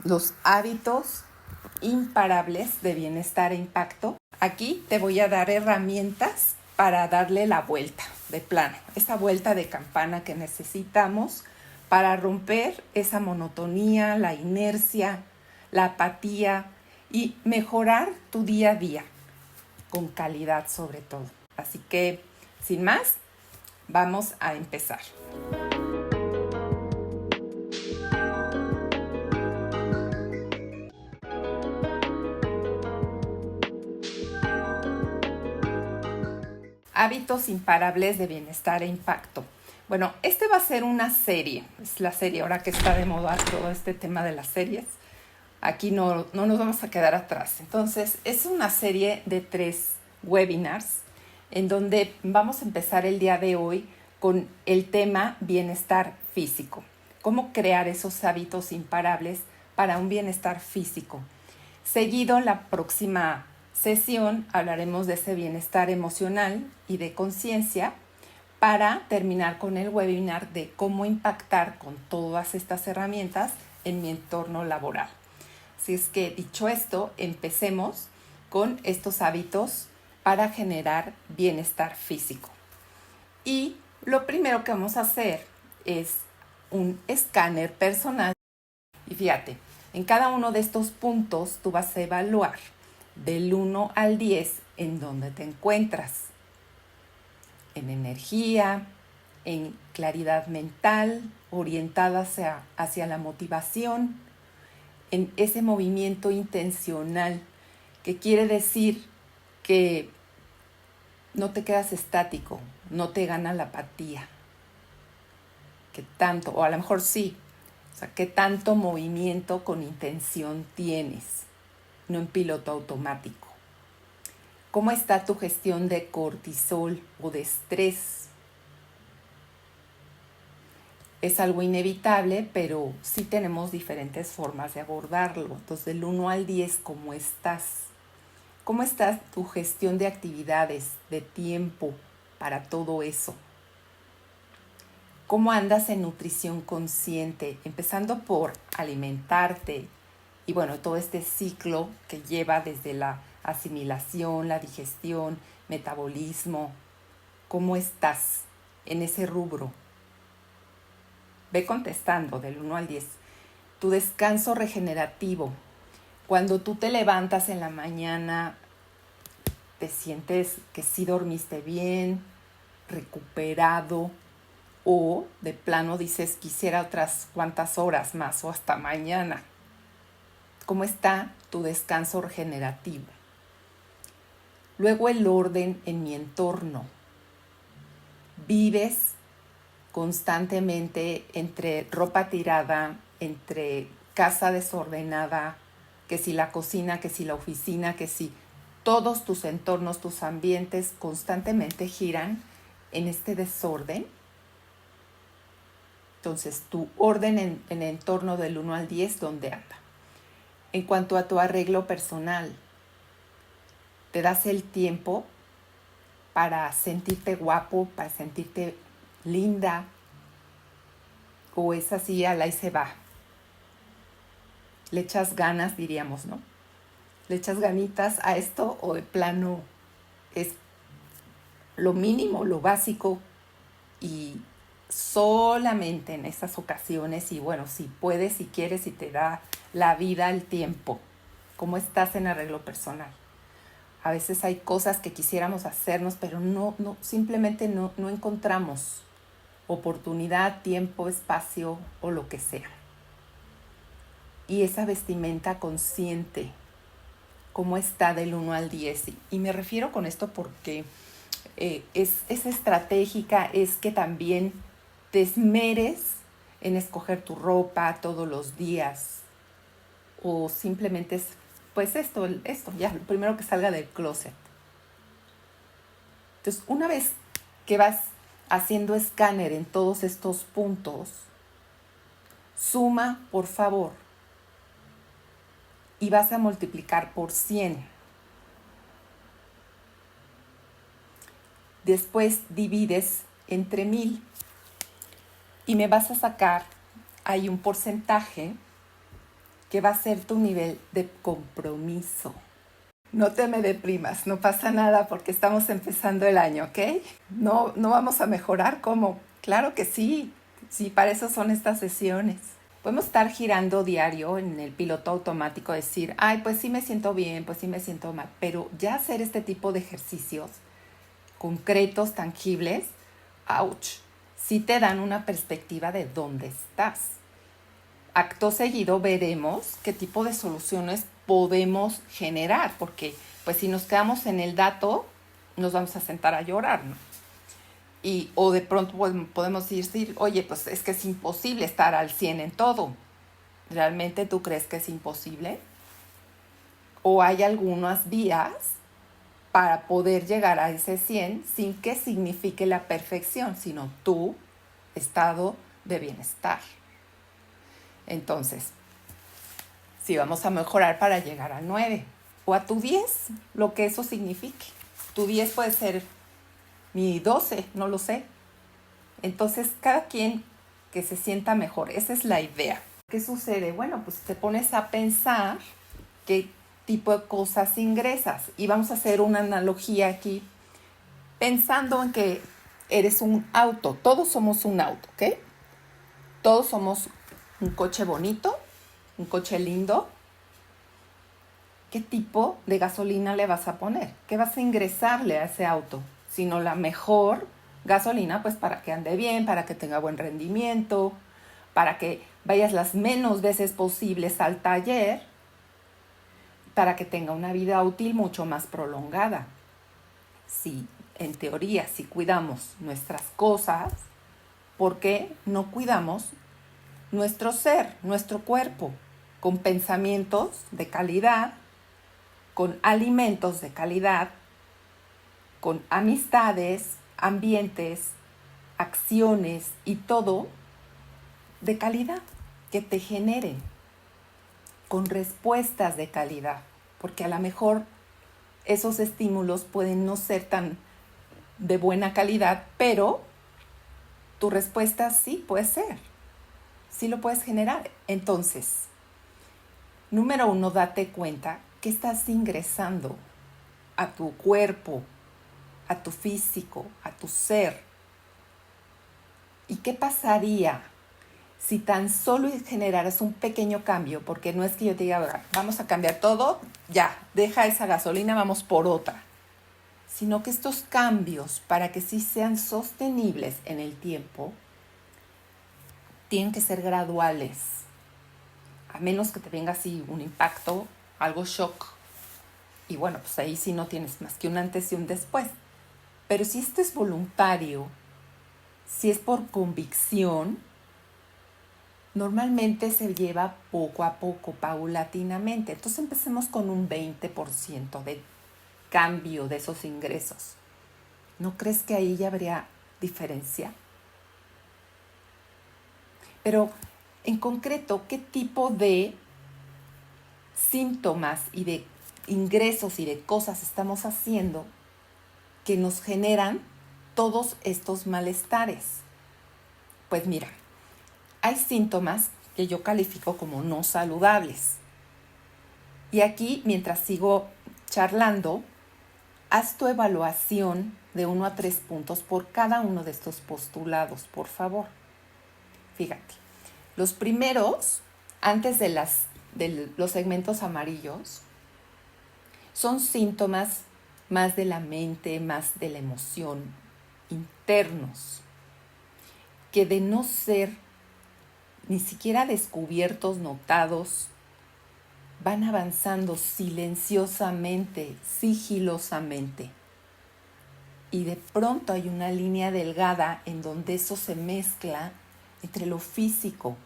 los hábitos imparables de bienestar e impacto. Aquí te voy a dar herramientas para darle la vuelta de plano, esa vuelta de campana que necesitamos para romper esa monotonía, la inercia, la apatía y mejorar tu día a día, con calidad sobre todo. Así que, sin más, vamos a empezar. Hábitos imparables de bienestar e impacto. Bueno, este va a ser una serie, es la serie ahora que está de moda todo este tema de las series. Aquí no nos vamos a quedar atrás. Entonces, es una serie de 3 webinars en donde vamos a empezar el día de hoy con el tema bienestar físico. Cómo crear esos hábitos imparables para un bienestar físico. Seguido, la próxima sesión hablaremos de ese bienestar emocional y de conciencia para terminar con el webinar de cómo impactar con todas estas herramientas en mi entorno laboral. Así es que, dicho esto, empecemos con estos hábitos para generar bienestar físico. Y lo primero que vamos a hacer es un escáner personal. Y fíjate, en cada uno de estos puntos tú vas a evaluar del 1 al 10 en dónde te encuentras. En energía, en claridad mental, orientada hacia la motivación, en ese movimiento intencional, que quiere decir que no te quedas estático, no te gana la apatía. Que tanto, o a lo mejor sí, o sea, qué tanto movimiento con intención tienes, no en piloto automático. ¿Cómo está tu gestión de cortisol o de estrés? Es algo inevitable, pero sí tenemos diferentes formas de abordarlo. Entonces, del 1 al 10, ¿cómo estás? ¿Cómo está tu gestión de actividades, de tiempo para todo eso? ¿Cómo andas en nutrición consciente? Empezando por alimentarte y bueno, todo este ciclo que lleva desde la asimilación, la digestión, metabolismo. ¿Cómo estás en ese rubro? Ve contestando del 1 al 10. Tu descanso regenerativo. Cuando tú te levantas en la mañana, te sientes que sí dormiste bien, recuperado, o de plano dices quisiera otras cuantas horas más o hasta mañana. ¿Cómo está tu descanso regenerativo? Luego el orden en mi entorno. Vives constantemente entre ropa tirada, entre casa desordenada, que si la cocina, que si la oficina, que si todos tus entornos, tus ambientes constantemente giran en este desorden. Entonces, tu orden en el entorno del 1 al 10, ¿dónde anda? En cuanto a tu arreglo personal, ¿te das el tiempo para sentirte guapo, para sentirte linda? ¿O es así, a la y se va? ¿Le echas ganas, diríamos, no? ¿Le echas ganitas a esto o de plano es lo mínimo, lo básico y solamente en esas ocasiones? Y bueno, si puedes, si quieres, si te da la vida, el tiempo. ¿Cómo estás en arreglo personal? A veces hay cosas que quisiéramos hacernos, pero simplemente no encontramos oportunidad, tiempo, espacio o lo que sea. Y esa vestimenta consciente, ¿cómo está del 1 al 10? Y me refiero con esto porque es estratégica, es que también te esmeres en escoger tu ropa todos los días, o simplemente es pues esto, ya, lo primero que salga del closet. Entonces, una vez que vas haciendo escáner en todos estos puntos, suma, por favor, y vas a multiplicar por 100. Después divides entre 1000 y me vas a sacar ahí un porcentaje que va a ser tu nivel de compromiso. No te me deprimas, no pasa nada porque estamos empezando el año, ¿ok? No vamos a mejorar, ¿cómo? Claro que sí, para eso son estas sesiones. Podemos estar girando diario en el piloto automático, decir, ay, pues sí me siento bien, pues sí me siento mal, pero ya hacer este tipo de ejercicios concretos, tangibles, ouch, sí te dan una perspectiva de dónde estás. Acto seguido veremos qué tipo de soluciones podemos generar, porque pues si nos quedamos en el dato, nos vamos a sentar a llorar, ¿no? O de pronto podemos decir, oye, pues es que es imposible estar al 100 en todo. ¿Realmente tú crees que es imposible? ¿O hay algunas vías para poder llegar a ese 100 sin que signifique la perfección, sino tu estado de bienestar? Entonces, si vamos a mejorar para llegar al 9 o a tu 10, lo que eso signifique. Tu 10 puede ser mi 12, no lo sé. Entonces, cada quien que se sienta mejor, esa es la idea. ¿Qué sucede? Bueno, pues te pones a pensar qué tipo de cosas ingresas. Y vamos a hacer una analogía aquí, pensando en que eres un auto. Todos somos un auto, ¿ok? Todos somos un coche bonito, un coche lindo. ¿Qué tipo de gasolina le vas a poner? ¿Qué vas a ingresarle a ese auto? Sino la mejor gasolina, pues para que ande bien, para que tenga buen rendimiento, para que vayas las menos veces posibles al taller, para que tenga una vida útil mucho más prolongada. Sí, en teoría, si cuidamos nuestras cosas, ¿por qué no cuidamos nuestro ser, nuestro cuerpo, con pensamientos de calidad, con alimentos de calidad, con amistades, ambientes, acciones y todo de calidad que te generen, con respuestas de calidad? Porque a lo mejor esos estímulos pueden no ser tan de buena calidad, pero tu respuesta sí puede ser, sí lo puedes generar. Entonces, número 1, date cuenta que estás ingresando a tu cuerpo, a tu físico, a tu ser. ¿Y qué pasaría si tan solo generaras un pequeño cambio? Porque no es que yo te diga, vamos a cambiar todo, ya, deja esa gasolina, vamos por otra. Sino que estos cambios, para que sí sean sostenibles en el tiempo, tienen que ser graduales. A menos que te venga así un impacto, algo shock. Y bueno, pues ahí sí no tienes más que un antes y un después. Pero si esto es voluntario, si es por convicción, normalmente se lleva poco a poco, paulatinamente. Entonces empecemos con un 20% de cambio de esos ingresos. ¿No crees que ahí ya habría diferencia? Pero en concreto, ¿qué tipo de síntomas y de ingresos y de cosas estamos haciendo que nos generan todos estos malestares? Pues mira, hay síntomas que yo califico como no saludables. Y aquí, mientras sigo charlando, haz tu evaluación de 1 a 3 puntos por cada uno de estos postulados, por favor. Fíjate, los primeros, antes de los segmentos amarillos, son síntomas más de la mente, más de la emoción, internos, que de no ser ni siquiera descubiertos, notados, van avanzando silenciosamente, sigilosamente. Y de pronto hay una línea delgada en donde eso se mezcla entre lo físico.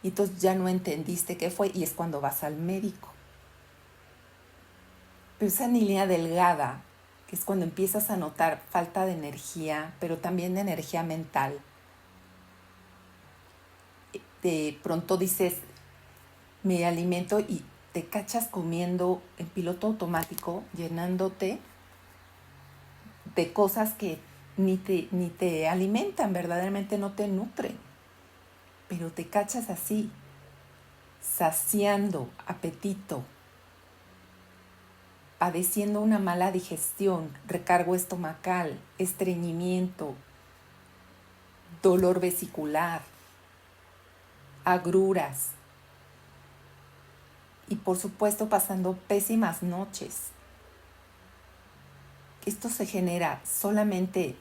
Y entonces ya no entendiste qué fue y es cuando vas al médico. Pero esa línea delgada, que es cuando empiezas a notar falta de energía, pero también de energía mental. De pronto dices, me alimento y te cachas comiendo en piloto automático, llenándote de cosas que ni te alimentan, verdaderamente no te nutren, pero te cachas así. saciando apetito, padeciendo una mala digestión, recargo estomacal, estreñimiento, dolor vesicular, agruras y por supuesto pasando pésimas noches. ¿Esto se genera solamente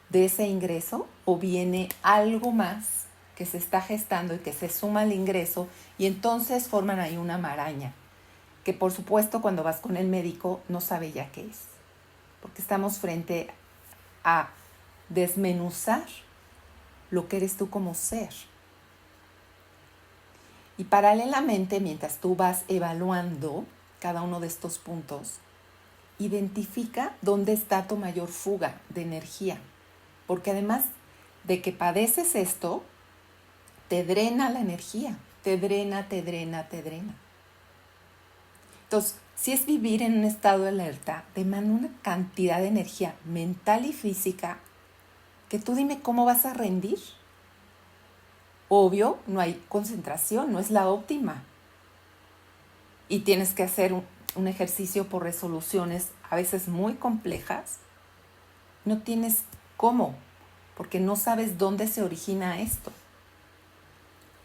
de ese ingreso o viene algo más que se está gestando y que se suma al ingreso y entonces forman ahí una maraña? Que por supuesto cuando vas con el médico no sabe ya qué es, porque estamos frente a desmenuzar lo que eres tú como ser. Y paralelamente, mientras tú vas evaluando cada uno de estos puntos, identifica dónde está tu mayor fuga de energía, porque además de que padeces esto, te drena la energía, te drena. Entonces, si es vivir en un estado de alerta, demanda una cantidad de energía mental y física que tú dime cómo vas a rendir. Obvio, no hay concentración, no es la óptima. Y tienes que hacer un ejercicio por resoluciones a veces muy complejas. No tienes cómo, porque no sabes dónde se origina esto.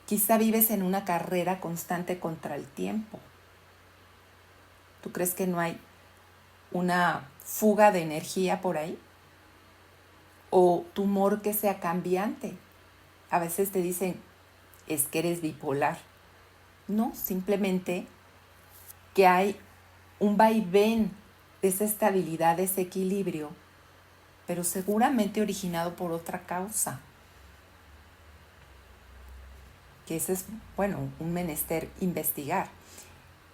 Quizá vives en una carrera constante contra el tiempo. ¿Tú crees que no hay una fuga de energía por ahí? ¿O tu humor que sea cambiante? A veces te dicen, es que eres bipolar. No, simplemente que hay un vaivén de esa estabilidad, de ese equilibrio, pero seguramente originado por otra causa. Que ese es, un menester investigar.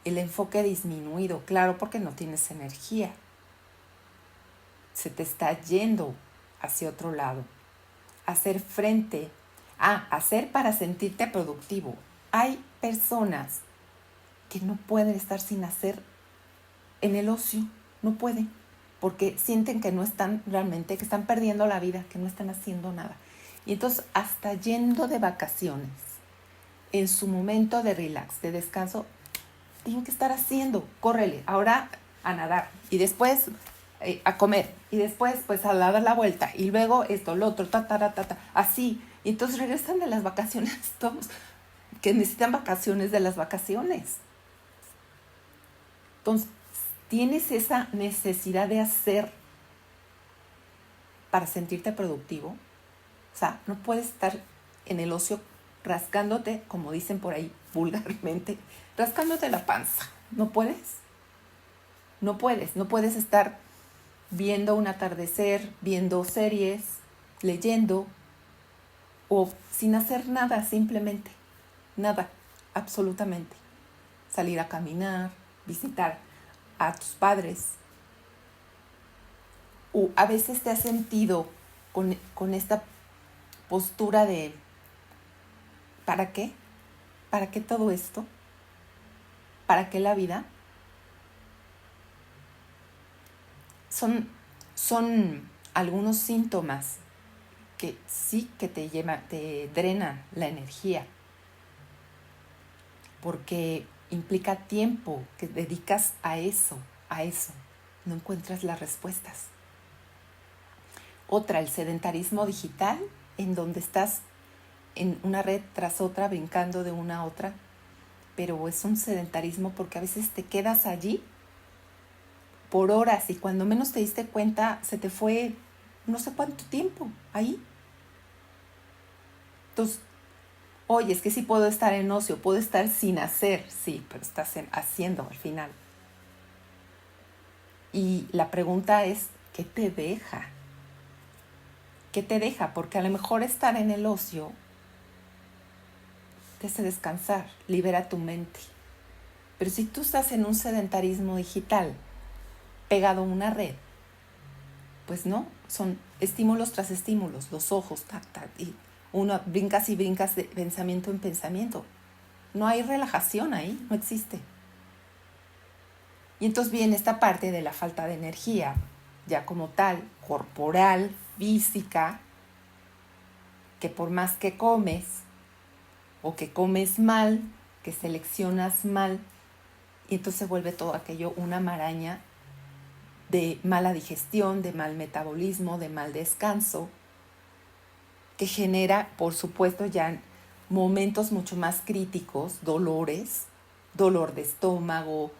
El enfoque disminuido, claro, porque no tienes energía. Se te está yendo hacia otro lado. Hacer frente, hacer para sentirte productivo. Hay personas que no pueden estar sin hacer en el ocio, no pueden, porque sienten que no están realmente, que están perdiendo la vida, que no están haciendo nada. Y entonces hasta yendo de vacaciones, en su momento de relax, de descanso, tienen que estar haciendo, córrele, ahora a nadar y después a comer y después pues a dar la vuelta y luego esto, lo otro, así. Y entonces regresan de las vacaciones todos que necesitan vacaciones de las vacaciones. Entonces, tienes esa necesidad de hacer para sentirte productivo. O sea, no puedes estar en el ocio rascándote, como dicen por ahí vulgarmente, rascándote la panza. No puedes. No puedes estar viendo un atardecer, viendo series, leyendo o sin hacer nada, simplemente. Nada, absolutamente. Salir a caminar, visitar a tus padres. O a veces te has sentido con esta postura de ¿para qué? ¿Para qué todo esto? ¿Para qué la vida? Son algunos síntomas que sí que te drenan la energía, porque implica tiempo que dedicas a eso, no encuentras las respuestas. Otra, el sedentarismo digital, en donde estás en una red tras otra, brincando de una a otra, pero es un sedentarismo porque a veces te quedas allí por horas y cuando menos te diste cuenta se te fue no sé cuánto tiempo ahí. Entonces, oye, es que sí puedo estar en ocio, puedo estar sin hacer, sí, pero estás haciendo al final. Y la pregunta es, ¿qué te deja? ¿Qué te deja? Porque a lo mejor estar en el ocio te hace descansar, libera tu mente. Pero si tú estás en un sedentarismo digital, pegado a una red, pues no, son estímulos tras estímulos, los ojos, y uno brincas y brincas de pensamiento en pensamiento. No hay relajación ahí, no existe. Y entonces viene esta parte de la falta de energía, ya como tal, corporal, física, que por más que comes o que comes mal, que seleccionas mal y entonces se vuelve todo aquello una maraña de mala digestión, de mal metabolismo, de mal descanso, que genera, por supuesto, ya en momentos mucho más críticos, dolores, dolor de estómago,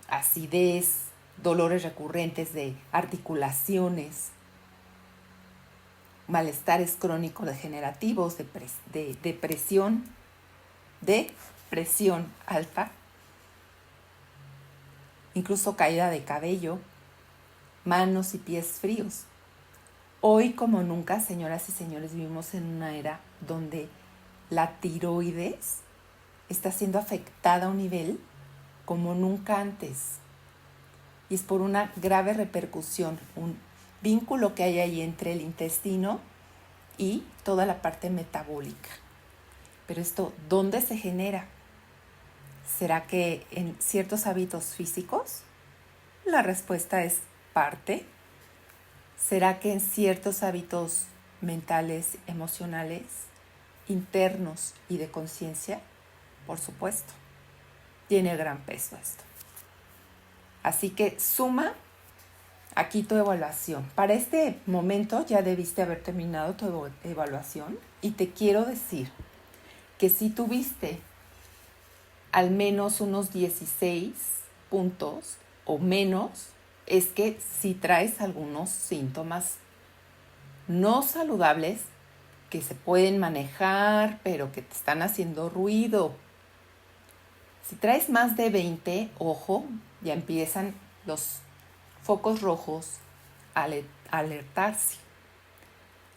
acidez, dolores recurrentes de articulaciones, malestares crónicos degenerativos, depresión, de presión alta, incluso caída de cabello, manos y pies fríos. Hoy como nunca, señoras y señores, vivimos en una era donde la tiroides está siendo afectada a un nivel como nunca antes. Y es por una grave repercusión, un vínculo que hay ahí entre el intestino y toda la parte metabólica. Pero esto, ¿dónde se genera? ¿Será que en ciertos hábitos físicos? La respuesta es parte. ¿Será que en ciertos hábitos mentales, emocionales, internos y de conciencia? Por supuesto. Tiene gran peso esto. Así que suma aquí tu evaluación. Para este momento ya debiste haber terminado tu evaluación y te quiero decir que si tuviste al menos unos 16 puntos o menos, es que si traes algunos síntomas no saludables que se pueden manejar, pero que te están haciendo ruido. Si traes más de 20, ojo, ya empiezan los focos rojos a alertarse.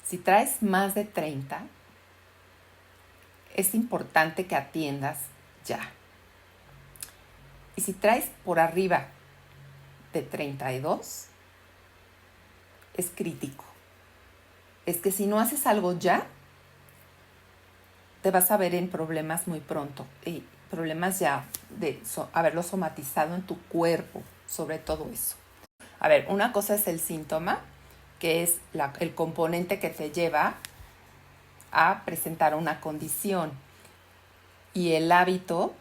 Si traes más de 30, es importante que atiendas ya. Y si traes por arriba de 32, es crítico. Es que si no haces algo ya, te vas a ver en problemas muy pronto. Y problemas ya de haberlo somatizado en tu cuerpo, sobre todo eso. A ver, una cosa es el síntoma, que es el componente que te lleva a presentar una condición. Y el hábito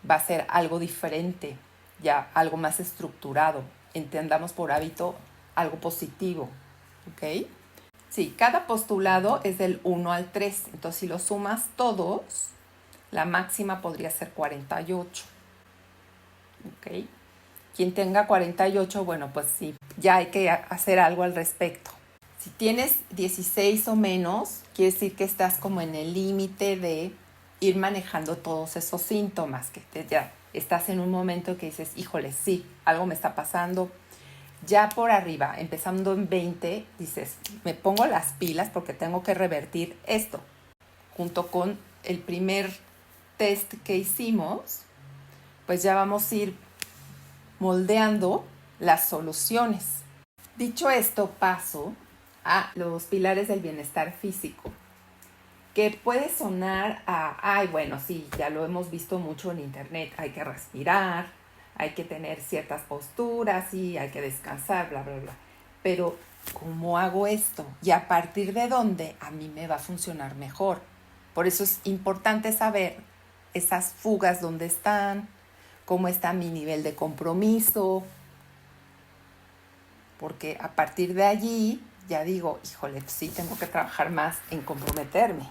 va a ser algo diferente, ya algo más estructurado. Entendamos por hábito algo positivo, ¿ok? Sí, cada postulado es del 1 al 3. Entonces, si lo sumas todos, la máxima podría ser 48. ¿Ok? Quien tenga 48, bueno, pues sí, ya hay que hacer algo al respecto. Si tienes 16 o menos, quiere decir que estás como en el límite de ir manejando todos esos síntomas, que ya estás en un momento que dices, híjole, sí, algo me está pasando. Ya por arriba, empezando en 20, dices, me pongo las pilas porque tengo que revertir esto. Junto con el primer test que hicimos, pues ya vamos a ir moldeando las soluciones. Dicho esto, paso a los pilares del bienestar físico, que puede sonar a, ay, bueno, sí, ya lo hemos visto mucho en internet, hay que respirar, hay que tener ciertas posturas y hay que descansar, bla, bla, bla. Pero, ¿cómo hago esto? Y a partir de dónde a mí me va a funcionar mejor. Por eso es importante saber esas fugas, dónde están, cómo está mi nivel de compromiso, porque a partir de allí ya digo, híjole, sí, tengo que trabajar más en comprometerme.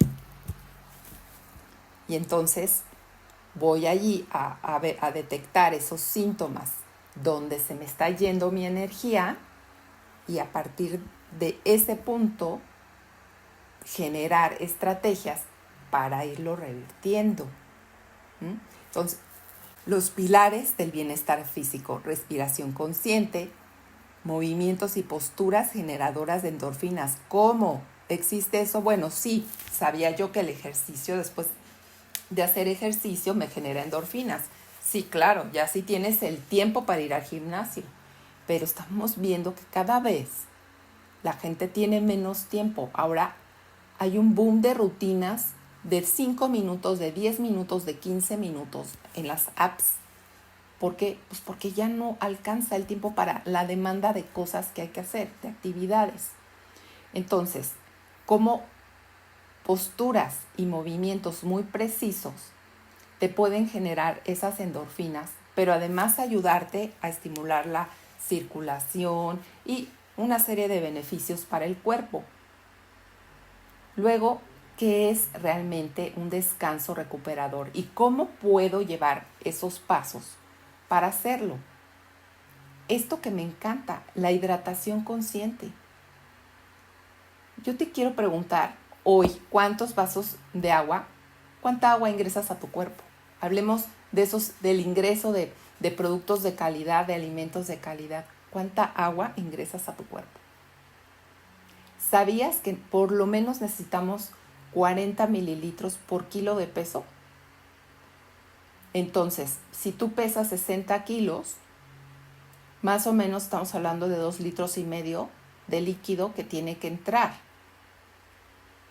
Y entonces voy allí a detectar esos síntomas donde se me está yendo mi energía y a partir de ese punto generar estrategias para irlo revirtiendo. Entonces, los pilares del bienestar físico: respiración consciente, movimientos y posturas generadoras de endorfinas. ¿Cómo existe eso? Bueno, sí, sabía yo que el ejercicio, después de hacer ejercicio, me genera endorfinas. Sí, claro, ya sí tienes el tiempo para ir al gimnasio, pero estamos viendo que cada vez la gente tiene menos tiempo. Ahora hay un boom de rutinas de 5 minutos, de 10 minutos, de 15 minutos en las apps. ¿Por qué? Pues porque ya no alcanza el tiempo para la demanda de cosas que hay que hacer, de actividades. Entonces, como posturas y movimientos muy precisos te pueden generar esas endorfinas, pero además ayudarte a estimular la circulación y una serie de beneficios para el cuerpo. Luego, ¿qué es realmente un descanso recuperador y cómo puedo llevar esos pasos para hacerlo? Esto que me encanta, la hidratación consciente. Yo te quiero preguntar hoy, ¿cuántos vasos de agua, cuánta agua ingresas a tu cuerpo? Hablemos de del ingreso de productos de calidad, de alimentos de calidad. ¿Cuánta agua ingresas a tu cuerpo? ¿Sabías que por lo menos necesitamos 40 mililitros por kilo de peso? Entonces, si tú pesas 60 kilos, más o menos estamos hablando de 2,5 litros de líquido que tiene que entrar.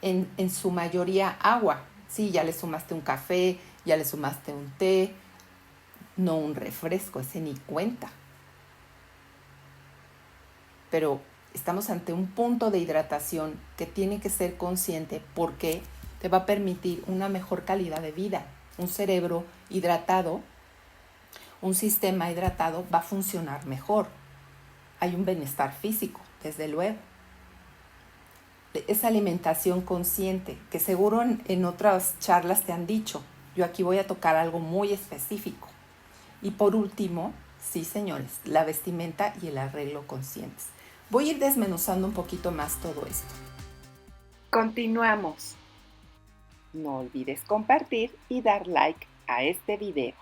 En su mayoría agua. Sí, ya le sumaste un café, ya le sumaste un té, no un refresco, ese ni cuenta. Pero estamos ante un punto de hidratación que tiene que ser consciente porque te va a permitir una mejor calidad de vida. Un cerebro hidratado, un sistema hidratado va a funcionar mejor. Hay un bienestar físico, desde luego. Esa alimentación consciente, que seguro en otras charlas te han dicho. Yo aquí voy a tocar algo muy específico. Y por último, sí señores, la vestimenta y el arreglo conscientes. Voy a ir desmenuzando un poquito más todo esto. Continuamos. No olvides compartir y dar like a este video.